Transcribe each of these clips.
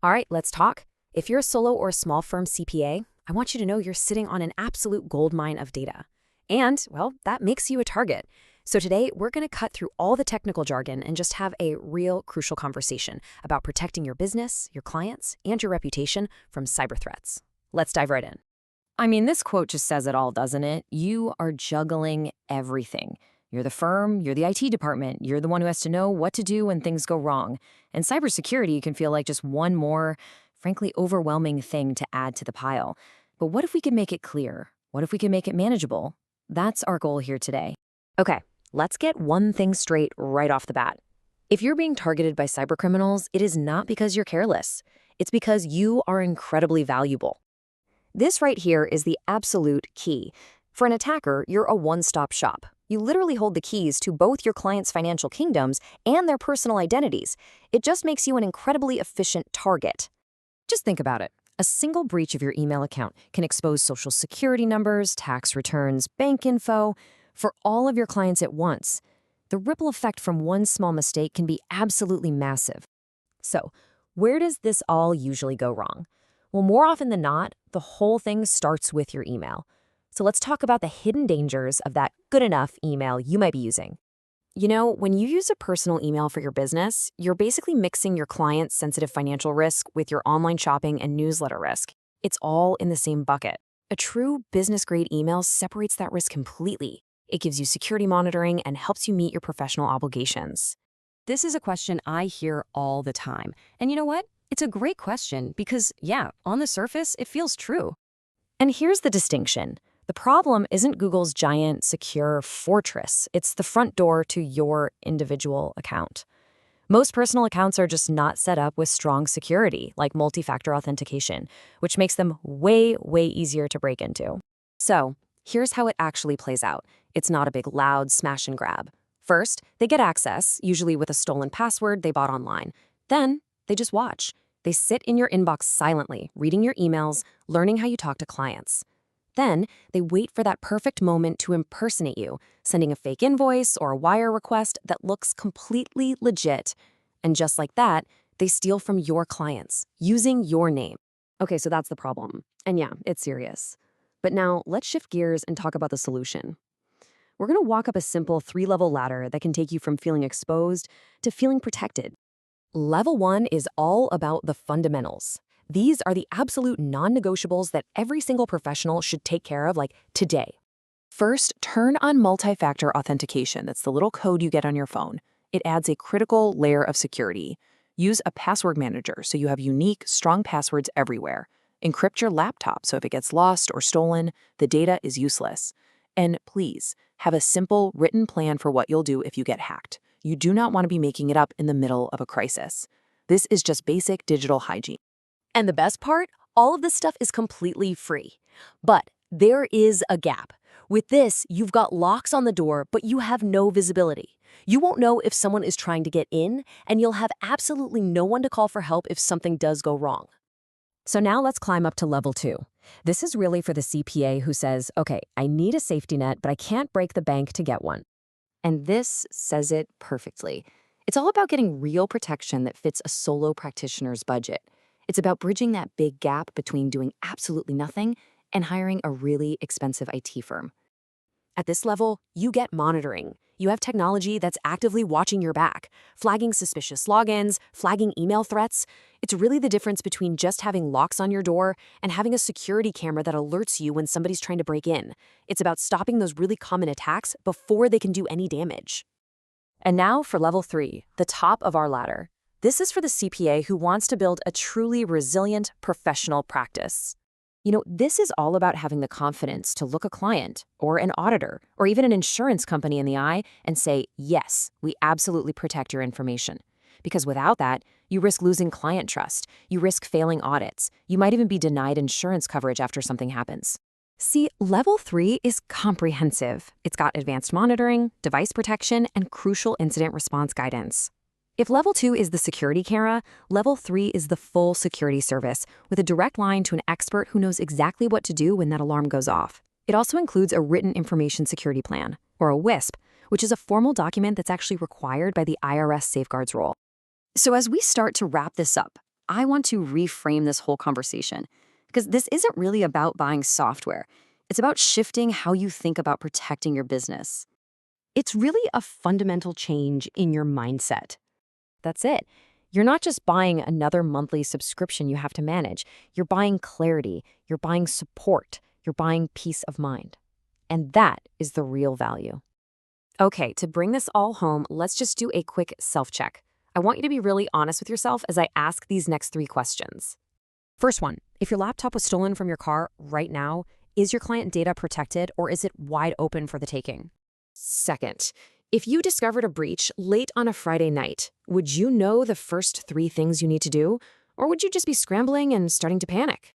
All right, let's talk. If you're a solo or a small firm CPA, I want you to know you're sitting on an absolute goldmine of data. And, well, that makes you a target. So today, we're going to cut through all the technical jargon and just have a real crucial conversation about protecting your business, your clients, and your reputation from cyber threats. Let's dive right in. I mean, this quote just says it all, doesn't it? You are juggling everything. You're the firm, you're the IT department, you're the one who has to know what to do when things go wrong. And cybersecurity can feel like just one more, frankly, overwhelming thing to add to the pile. But what if we could make it clear? What if we could make it manageable? That's our goal here today. Okay, let's get one thing straight right off the bat. If you're being targeted by cybercriminals, it is not because you're careless. It's because you are incredibly valuable. This right here is the absolute key. For an attacker, you're a one-stop shop. You literally hold the keys to both your client's financial kingdoms and their personal identities. It just makes you an incredibly efficient target. Just think about it. A single breach of your email account can expose social security numbers, tax returns, bank info for all of your clients at once. The ripple effect from one small mistake can be absolutely massive. So, where does this all usually go wrong? Well, more often than not, the whole thing starts with your email. So let's talk about the hidden dangers of that good enough email you might be using. You know, when you use a personal email for your business, you're basically mixing your client's sensitive financial risk with your online shopping and newsletter risk. It's all in the same bucket. A true business-grade email separates that risk completely. It gives you security monitoring and helps you meet your professional obligations. This is a question I hear all the time. And you know what? It's a great question because, yeah, on the surface, it feels true. And here's the distinction. The problem isn't Google's giant, secure fortress. It's the front door to your individual account. Most personal accounts are just not set up with strong security, like multi-factor authentication, which makes them way easier to break into. So, here's how it actually plays out. It's not a big, loud smash and grab. First, they get access, usually with a stolen password they bought online. Then, they just watch. They sit in your inbox silently, reading your emails, learning how you talk to clients. Then, they wait for that perfect moment to impersonate you, sending a fake invoice or a wire request that looks completely legit. And just like that, they steal from your clients, using your name. Okay, so that's the problem. And yeah, it's serious. But now, let's shift gears and talk about the solution. We're going to walk up a simple 3-level ladder that can take you from feeling exposed to feeling protected. Level 1 is all about the fundamentals. These are the absolute non-negotiables that every single professional should take care of, like today. First, turn on multi-factor authentication. That's the little code you get on your phone. It adds a critical layer of security. Use a password manager so you have unique, strong passwords everywhere. Encrypt your laptop so if it gets lost or stolen, the data is useless. And please, have a simple written plan for what you'll do if you get hacked. You do not want to be making it up in the middle of a crisis. This is just basic digital hygiene. And the best part, all of this stuff is completely free. But there is a gap. With this, you've got locks on the door, but you have no visibility. You won't know if someone is trying to get in, and you'll have absolutely no one to call for help if something does go wrong. So now let's climb up to level 2. This is really for the CPA who says, okay, I need a safety net, but I can't break the bank to get one. And this says it perfectly. It's all about getting real protection that fits a solo practitioner's budget. It's about bridging that big gap between doing absolutely nothing and hiring a really expensive IT firm. At this level, you get monitoring. You have technology that's actively watching your back, flagging suspicious logins, flagging email threats. It's really the difference between just having locks on your door and having a security camera that alerts you when somebody's trying to break in. It's about stopping those really common attacks before they can do any damage. And now for level 3, the top of our ladder. This is for the CPA who wants to build a truly resilient professional practice. You know, this is all about having the confidence to look a client or an auditor or even an insurance company in the eye and say, yes, we absolutely protect your information. Because without that, you risk losing client trust, you risk failing audits, you might even be denied insurance coverage after something happens. See, level 3 is comprehensive. It's got advanced monitoring, device protection, and crucial incident response guidance. If level 2 is the security camera, level 3 is the full security service with a direct line to an expert who knows exactly what to do when that alarm goes off. It also includes a written information security plan, or a WISP, which is a formal document that's actually required by the IRS safeguards rule. So as we start to wrap this up, I want to reframe this whole conversation because this isn't really about buying software. It's about shifting how you think about protecting your business. It's really a fundamental change in your mindset. That's it. You're not just buying another monthly subscription you have to manage. You're buying clarity, you're buying support, you're buying peace of mind. And that is the real value. Okay, to bring this all home, let's just do a quick self-check. I want you to be really honest with yourself as I ask these next 3 questions. First one, if your laptop was stolen from your car right now, is your client data protected or is it wide open for the taking? Second, if you discovered a breach late on a Friday night, would you know the first 3 things you need to do? Or would you just be scrambling and starting to panic?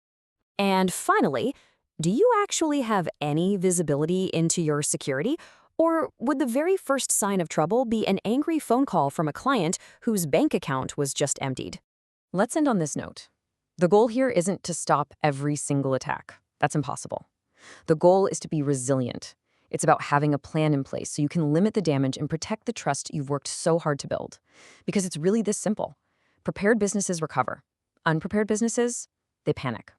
And finally, do you actually have any visibility into your security? Or would the very first sign of trouble be an angry phone call from a client whose bank account was just emptied? Let's end on this note. The goal here isn't to stop every single attack. That's impossible. The goal is to be resilient. It's about having a plan in place so you can limit the damage and protect the trust you've worked so hard to build. Because it's really this simple. Prepared businesses recover. Unprepared businesses, they panic.